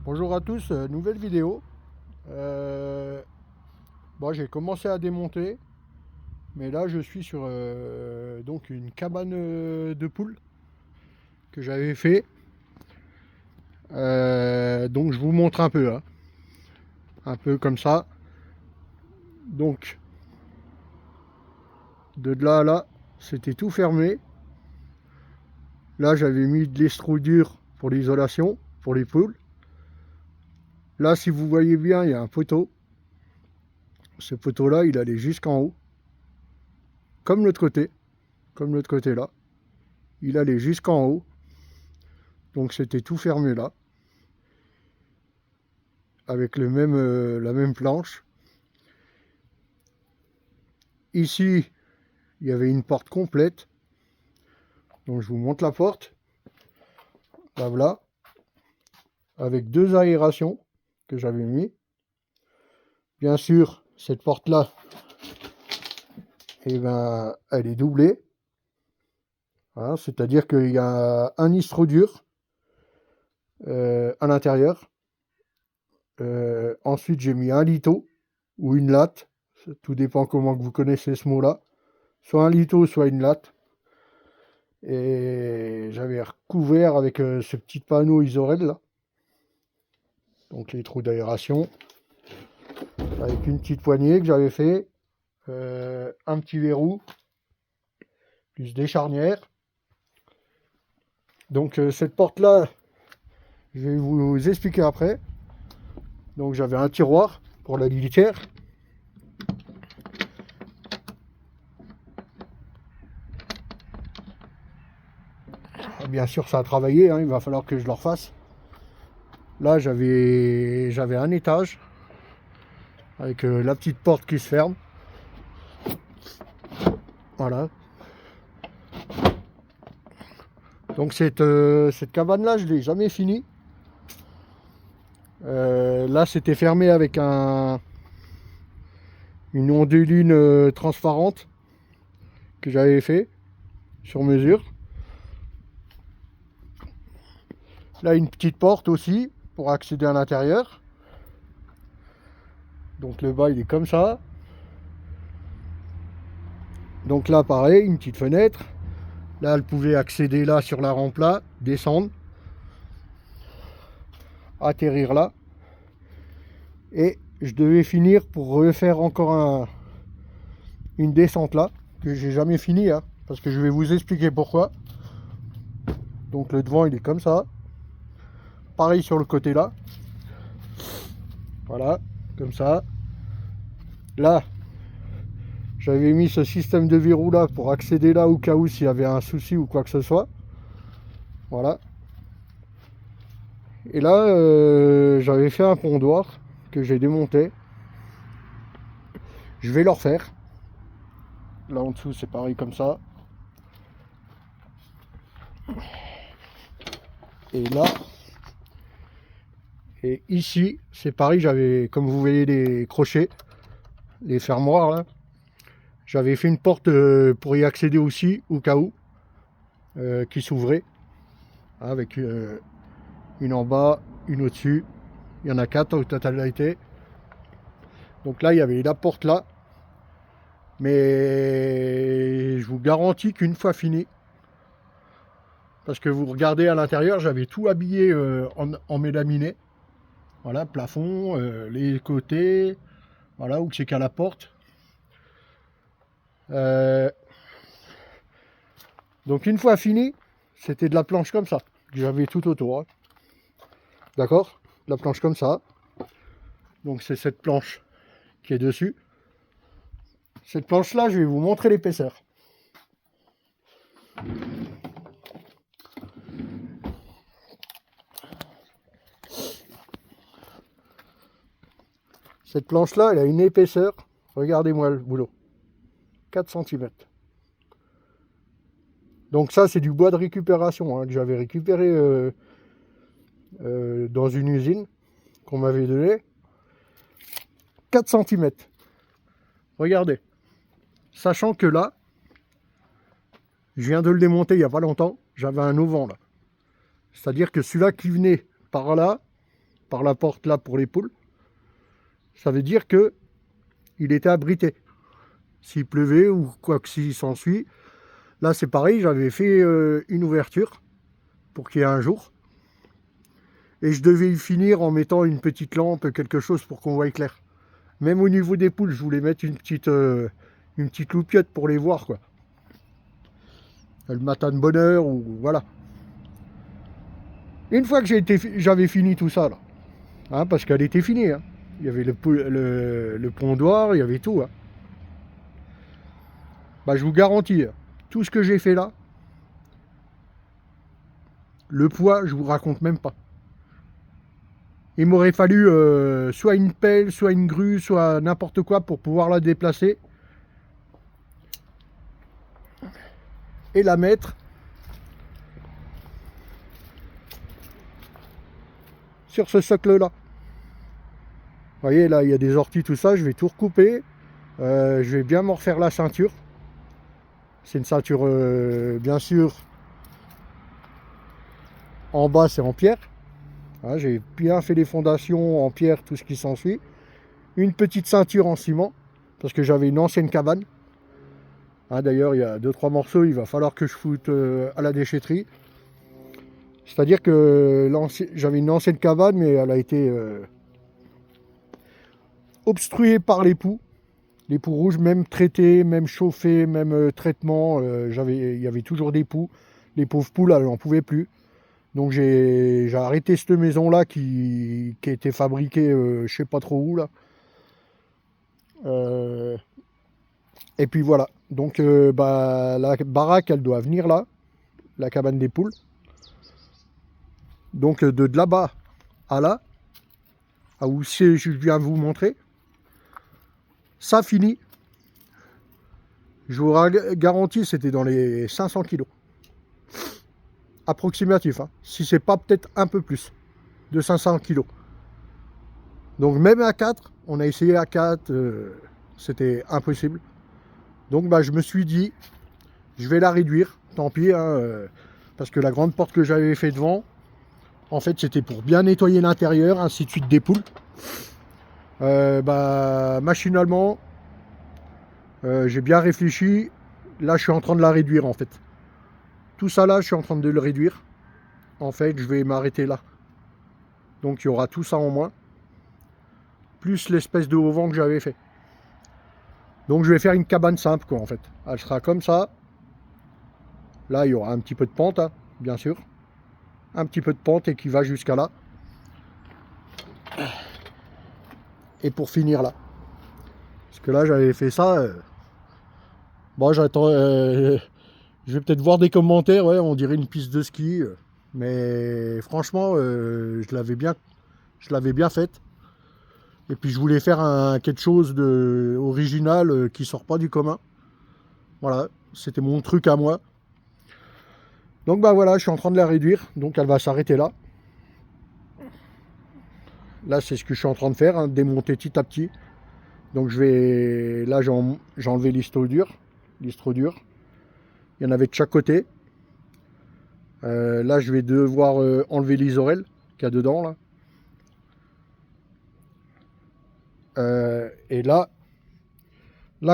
Bonjour à tous, nouvelle vidéo. Bon, j'ai commencé à démonter, mais là je suis sur donc une cabane de poules que j'avais fait. Donc je vous montre un peu, hein, un peu comme ça. Donc de là à là, c'était tout fermé. Là j'avais mis de l'extrudure pour l'isolation, pour les poules. Là, si vous voyez bien, il y a un poteau. Ce poteau-là, il allait jusqu'en haut, comme l'autre côté là. Il allait jusqu'en haut. Donc c'était tout fermé là, avec la même planche. Ici, il y avait une porte complète. Donc je vous montre la porte. Là, voilà. Avec deux aérations que j'avais mis. Bien sûr, cette porte-là, eh ben, elle est doublée. Hein, c'est-à-dire qu'il y a un istrodure à l'intérieur. Ensuite, j'ai mis un litho ou une latte. Tout dépend comment que vous connaissez ce mot-là. Soit un litho, soit une latte. Et j'avais recouvert avec ce petit panneau Isorel là. Donc les trous d'aération. Avec une petite poignée que j'avais fait. Un petit verrou. Plus des charnières. Donc cette porte là, je vais vous expliquer après. Donc j'avais un tiroir pour la litière. Bien sûr ça a travaillé, hein, il va falloir que je le refasse. Là j'avais un étage avec la petite porte qui se ferme. Voilà. Donc cette cabane là je l'ai jamais finie. Là c'était fermé avec une onduline transparente que j'avais fait sur mesure. Là une petite porte aussi pour accéder à l'intérieur. Donc le bas il est comme ça. Donc là pareil, une petite fenêtre. Là elle pouvait accéder là sur la rampe là, descendre, atterrir là. Et je devais finir pour refaire encore une descente là, que j'ai jamais fini, hein, parce que je vais vous expliquer pourquoi. Donc le devant il est comme ça. Pareil sur le côté là. Voilà, comme ça. Là, j'avais mis ce système de verrou là pour accéder là au cas où s'il y avait un souci ou quoi que ce soit. Voilà. Et là, j'avais fait un pondoir que j'ai démonté. Je vais le refaire. Là en dessous c'est pareil comme ça. Et là, et ici c'est pareil, j'avais, comme vous voyez les crochets, les fermoirs là, j'avais fait une porte pour y accéder aussi au cas où, qui s'ouvrait, avec une en bas, une au-dessus. Il y en a 4 au totalité. Donc là il y avait la porte là, mais je vous garantis qu'une fois fini, parce que vous regardez à l'intérieur, j'avais tout habillé en mélaminé. Voilà, plafond, les côtés, voilà, où c'est qu'à la porte. Donc une fois fini, c'était de la planche comme ça, que j'avais tout autour. Hein. D'accord? De la planche comme ça. Donc c'est cette planche qui est dessus. Cette planche-là, je vais vous montrer l'épaisseur. Cette planche-là, elle a une épaisseur, regardez-moi le boulot, 4 cm. Donc ça, c'est du bois de récupération, hein, que j'avais récupéré dans une usine qu'on m'avait donné. 4 cm. Regardez. Sachant que là, je viens de le démonter il n'y a pas longtemps, j'avais un auvent là. C'est-à-dire que celui-là qui venait par là, par la porte là pour les poules, ça veut dire que il était abrité. S'il pleuvait ou quoi que s'il s'ensuit, là c'est pareil, j'avais fait une ouverture pour qu'il y ait un jour. Et je devais y finir en mettant une petite lampe, quelque chose pour qu'on voie clair. Même au niveau des poules, je voulais mettre une petite loupiote pour les voir, quoi. Le matin de bonne heure, ou voilà. Une fois que j'avais fini tout ça, là, hein, parce qu'elle était finie, hein. Il y avait le pondoir, il y avait tout. Hein. Bah, je vous garantis, tout ce que j'ai fait là, le poids, je vous raconte même pas. Il m'aurait fallu soit une pelle, soit une grue, soit n'importe quoi pour pouvoir la déplacer et la mettre sur ce socle là. Vous voyez là, il y a des orties, tout ça, je vais tout recouper. Je vais bien m'en refaire la ceinture. C'est une ceinture bien sûr en bas, c'est en pierre. Hein, j'ai bien fait les fondations en pierre, tout ce qui s'ensuit. Une petite ceinture en ciment, parce que j'avais une ancienne cabane. Hein, d'ailleurs, il y a 2-3 morceaux, il va falloir que je foute à la déchetterie. C'est-à-dire que j'avais une ancienne cabane, mais elle a été obstruée par les poux. Les poux rouges, même traités, même chauffés, même traitement, il y avait toujours des poux. Les pauvres poules, elles n'en pouvaient plus. Donc j'ai arrêté cette maison-là qui a été fabriquée, je sais pas trop où là. Et puis voilà. Donc la baraque, elle doit venir là, la cabane des poules. Donc de là-bas à là, à où je viens vous montrer, ça finit. Je vous garantis, c'était dans les 500 kilos. Approximatif, hein. Si c'est pas peut-être un peu plus de 500 kilos. Donc même à 4, on a essayé à 4, c'était impossible. Donc bah, je me suis dit, je vais la réduire, tant pis, hein, parce que la grande porte que j'avais fait devant, en fait c'était pour bien nettoyer l'intérieur, ainsi de suite des poules. Bah, machinalement, j'ai bien réfléchi, là je suis en train de la réduire en fait. Tout ça là, je suis en train de le réduire. En fait, je vais m'arrêter là. Donc il y aura tout ça en moins, plus l'espèce de haut-vent que j'avais fait. Donc je vais faire une cabane simple quoi en fait. Elle sera comme ça. Là il y aura un petit peu de pente, hein, bien sûr. Un petit peu de pente et qui va jusqu'à là. Et pour finir là. Parce que là j'avais fait ça. Bon j'attends. Je vais peut-être voir des commentaires, ouais, on dirait une piste de ski. Mais franchement, je l'avais bien faite. Et puis je voulais faire quelque chose d'original qui sort pas du commun. Voilà, c'était mon truc à moi. Donc bah voilà, je suis en train de la réduire, donc elle va s'arrêter là. Là c'est ce que je suis en train de faire, hein, démonter petit à petit. Donc là j'ai enlevé l'istrodure. Il y en avait de chaque côté. Là je vais devoir enlever l'isorel qu'il y a dedans là. Et là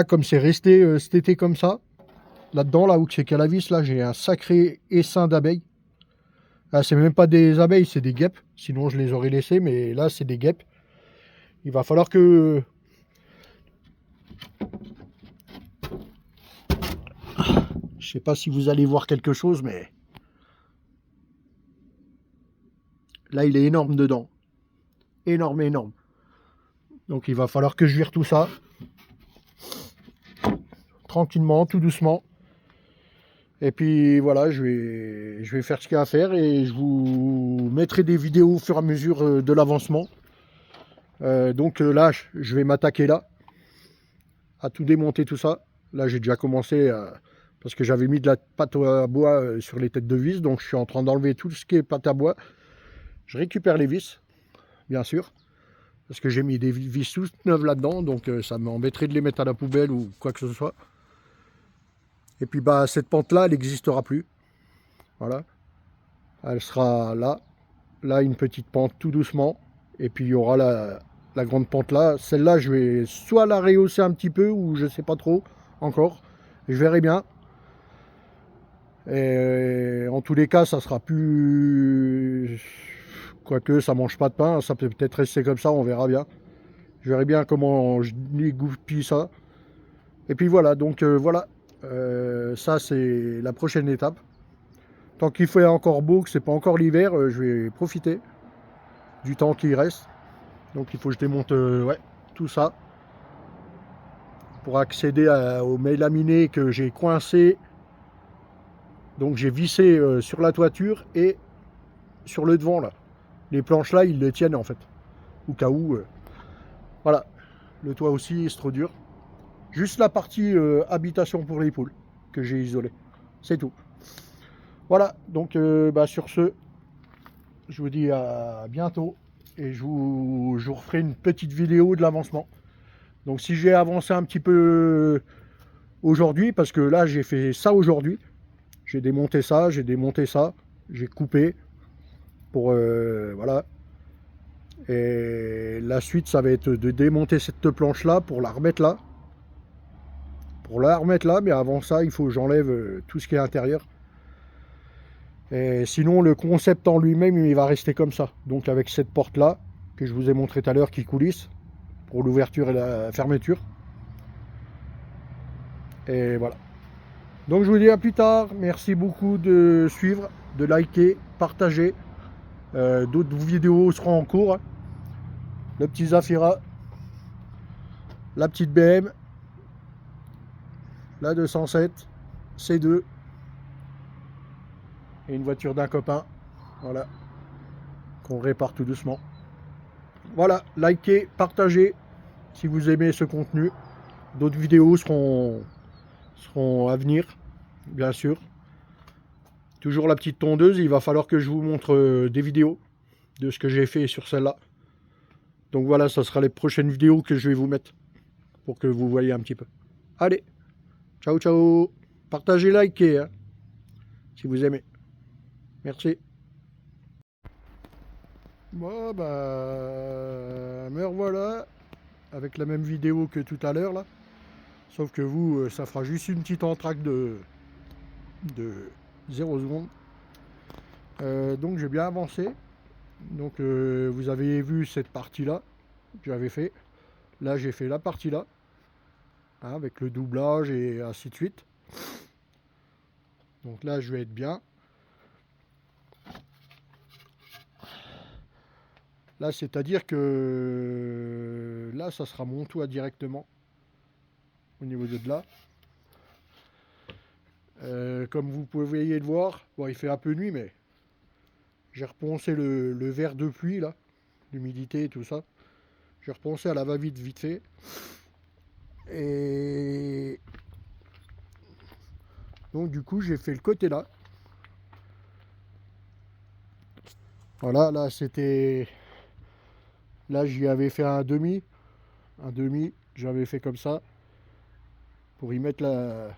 comme c'est resté cet été comme ça, là-dedans, là où c'est qu'à la vis, là j'ai un sacré essaim d'abeilles. Ah, c'est même pas des abeilles, c'est des guêpes. Sinon je les aurais laissées, mais là c'est des guêpes. Il va falloir que... Je sais pas si vous allez voir quelque chose, mais... Là il est énorme dedans. Énorme, énorme. Donc il va falloir que je vire tout ça. Tranquillement, tout doucement. Et puis voilà, je vais faire ce qu'il y a à faire et je vous mettrai des vidéos au fur et à mesure de l'avancement. Donc là, je vais m'attaquer là, à tout démonter tout ça. Là, j'ai déjà commencé parce que j'avais mis de la pâte à bois sur les têtes de vis. Donc je suis en train d'enlever tout ce qui est pâte à bois. Je récupère les vis, bien sûr. Parce que j'ai mis des vis toutes neuves là-dedans. Donc ça m'embêterait de les mettre à la poubelle ou quoi que ce soit. Et puis bah cette pente là elle n'existera plus. Voilà. Elle sera là. Là une petite pente tout doucement. Et puis il y aura la grande pente là. Celle-là, je vais soit la rehausser un petit peu, ou je sais pas trop encore. Je verrai bien. Et en tous les cas, ça sera plus... Quoique, ça mange pas de pain. Ça peut peut-être rester comme ça, on verra bien. Je verrai bien comment je dégoupille ça. Et puis voilà, donc voilà. Ça, c'est la prochaine étape. Tant qu'il fait encore beau, que c'est pas encore l'hiver, je vais profiter du temps qui reste. Donc il faut que je démonte ouais, tout ça pour accéder au mélaminé que j'ai coincé. Donc j'ai vissé sur la toiture et sur le devant là. Les planches là, ils le tiennent en fait. Au cas où. Voilà. Le toit aussi, c'est trop dur. Juste la partie habitation pour les poules que j'ai isolée. C'est tout. Voilà. Donc sur ce, je vous dis à bientôt. Et je vous referai une petite vidéo de l'avancement. Donc si j'ai avancé un petit peu aujourd'hui, parce que là j'ai fait ça aujourd'hui. J'ai démonté ça, j'ai coupé pour voilà. Et la suite, ça va être de démonter cette planche là pour la remettre là. Mais avant ça, il faut que j'enlève tout ce qui est intérieur. Et sinon, le concept en lui-même, il va rester comme ça. Donc avec cette porte là, que je vous ai montré tout à l'heure, qui coulisse, pour l'ouverture et la fermeture. Et voilà. Donc je vous dis à plus tard. Merci beaucoup de suivre, de liker, partager. D'autres vidéos seront en cours. Le petit Zafira, la petite BM, la 207, C2 et une voiture d'un copain. Voilà, qu'on répare tout doucement. Voilà, likez, partagez si vous aimez ce contenu. D'autres vidéos seront à venir, bien sûr. Toujours la petite tondeuse, il va falloir que je vous montre des vidéos de ce que j'ai fait sur celle-là. Donc voilà, ça sera les prochaines vidéos que je vais vous mettre pour que vous voyez un petit peu. Allez, ciao ciao. Partagez, likez hein, si vous aimez. Merci. Bon me revoilà avec la même vidéo que tout à l'heure là. Sauf que vous, ça fera juste une petite entracte de 0 secondes. Donc j'ai bien avancé. Donc vous avez vu cette partie là que j'avais fait. Là j'ai fait la partie là. Hein, avec le doublage et ainsi de suite. Donc là je vais être bien. Là c'est-à-dire que là ça sera mon toit directement. Au niveau de là. Comme vous pouvez le voir, bon, il fait un peu nuit, mais j'ai reponcé le verre de pluie, là, l'humidité et tout ça. J'ai repensé à la va-vite vite fait. Et donc du coup, j'ai fait le côté là. Voilà, là, c'était... Là, j'y avais fait un demi. Un demi, j'avais fait comme ça. Pour y mettre la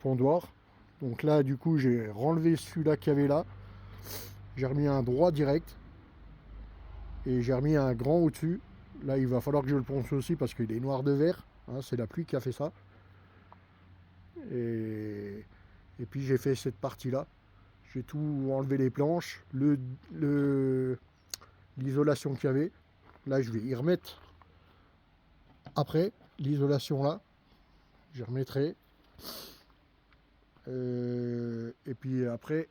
pondoir. Donc là, du coup, j'ai renlevé celui-là qu'il y avait là. J'ai remis un droit direct. Et j'ai remis un grand au-dessus. Là, il va falloir que je le ponce aussi parce qu'il est noir de verre. Hein, c'est la pluie qui a fait ça. Et puis j'ai fait cette partie-là. J'ai tout enlevé les planches, l'isolation qu'il y avait. Là, je vais y remettre après l'isolation là. Je remettrai. Et puis après,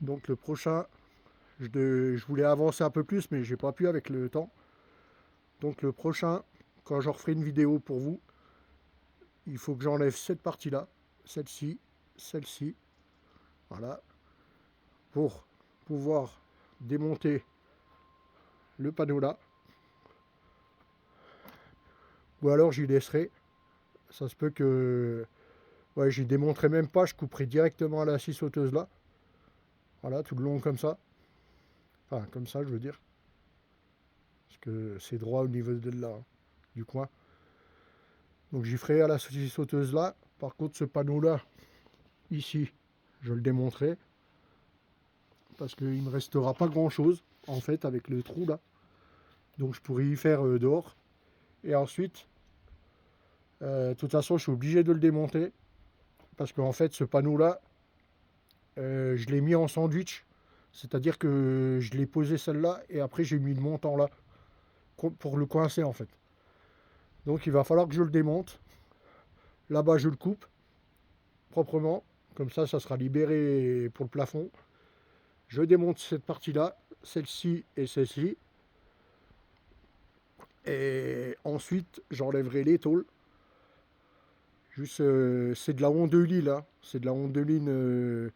donc le prochain, je voulais avancer un peu plus, mais j'ai pas pu avec le temps. Donc le prochain, quand je referai une vidéo pour vous, il faut que j'enlève cette partie-là, celle-ci, celle-ci, voilà, pour pouvoir démonter le panneau là. Ou alors j'y laisserai. Ça se peut que... Ouais, j'y démonterai même pas, je couperai directement à la scie sauteuse là. Voilà, tout le long comme ça. Enfin, comme ça, je veux dire. Parce que c'est droit au niveau de là, hein, du coin. Donc j'y ferai à la scie sauteuse là. Par contre, ce panneau là, ici, je le démonterai. parce qu'il ne me restera pas grand chose en fait avec le trou là. Donc je pourrais y faire dehors. Et ensuite, de toute façon, je suis obligé de le démonter parce qu'en fait, ce panneau là, je l'ai mis en sandwich. C'est-à-dire que je l'ai posé celle-là et après j'ai mis le montant là pour le coincer en fait. Donc il va falloir que je le démonte. Là-bas, je le coupe proprement. Comme ça sera libéré pour le plafond. Je démonte cette partie-là, celle-ci et celle-ci. Et ensuite, j'enlèverai les tôles. Juste, c'est de la Hondeline, là. C'est de la Hondeline,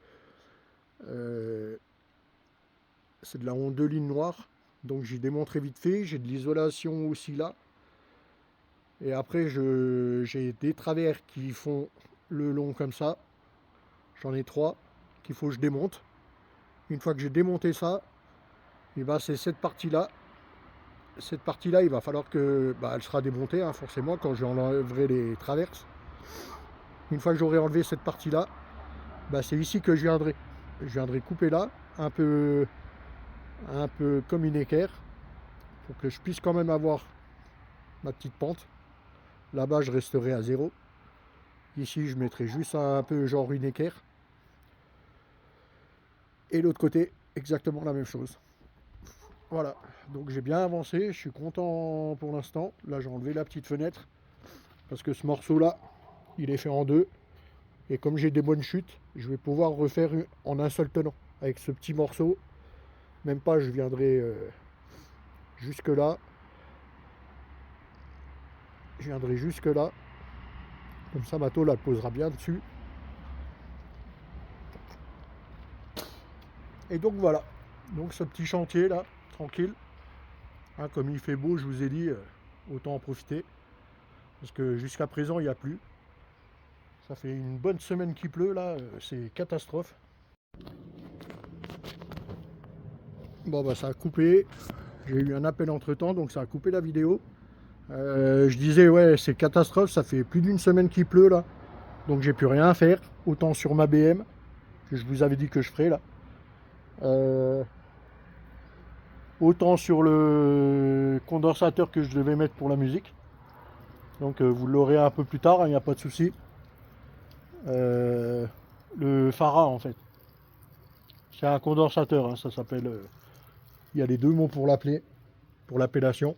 c'est de la Hondeline noire. Donc j'y démonterai vite fait. J'ai de l'isolation aussi là. Et après, j'ai des travers qui font le long comme ça. J'en ai 3 qu'il faut que je démonte. Une fois que j'ai démonté ça, et ben c'est cette partie-là. Cette partie-là, il va falloir que... elle sera démontée, hein, forcément, quand j'enlèverai les traverses. Une fois que j'aurai enlevé cette partie-là, c'est ici que je viendrai. Je viendrai couper là, un peu comme une équerre, pour que je puisse quand même avoir ma petite pente. Là-bas, je resterai à 0. Ici, je mettrai juste un peu genre une équerre. Et l'autre côté, exactement la même chose. Voilà, donc j'ai bien avancé, je suis content pour l'instant. Là, j'ai enlevé la petite fenêtre, parce que ce morceau-là, il est fait en 2. Et comme j'ai des bonnes chutes, je vais pouvoir refaire en un seul tenant. Avec ce petit morceau, même pas, je viendrai jusque là. Je viendrai jusque là. Comme ça, ma tôle, elle posera bien dessus. Et donc voilà, donc ce petit chantier là, tranquille. Hein, comme il fait beau, je vous ai dit, autant en profiter. Parce que jusqu'à présent, il n'y a plus. Ça fait une bonne semaine qu'il pleut là, c'est catastrophe. Bon ça a coupé. J'ai eu un appel entre temps, donc ça a coupé la vidéo. Je disais ouais c'est catastrophe, ça fait plus d'une semaine qu'il pleut là. Donc j'ai plus rien à faire. Autant sur ma BM, que je vous avais dit que je ferais là. Autant sur le condensateur que je devais mettre pour la musique. Donc vous l'aurez un peu plus tard, il n'y a pas de souci. Le Farah en fait. C'est un condensateur, hein, ça s'appelle. Il y a les deux mots pour l'appeler, pour l'appellation.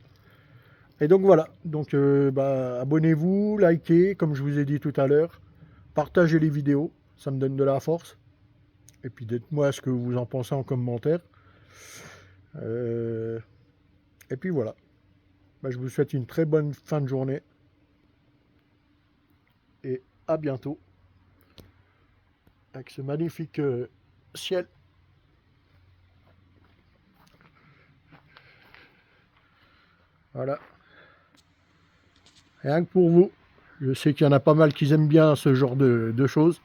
Et donc voilà. Donc abonnez-vous, likez, comme je vous ai dit tout à l'heure. Partagez les vidéos, ça me donne de la force. Et puis dites-moi ce que vous en pensez en commentaire. Et puis voilà. Je vous souhaite une très bonne fin de journée. Et à bientôt. Avec ce magnifique ciel. Voilà. Rien que pour vous. Je sais qu'il y en a pas mal qui aiment bien ce genre de choses.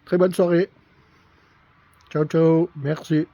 Très bonne soirée. Ciao, ciao. Merci.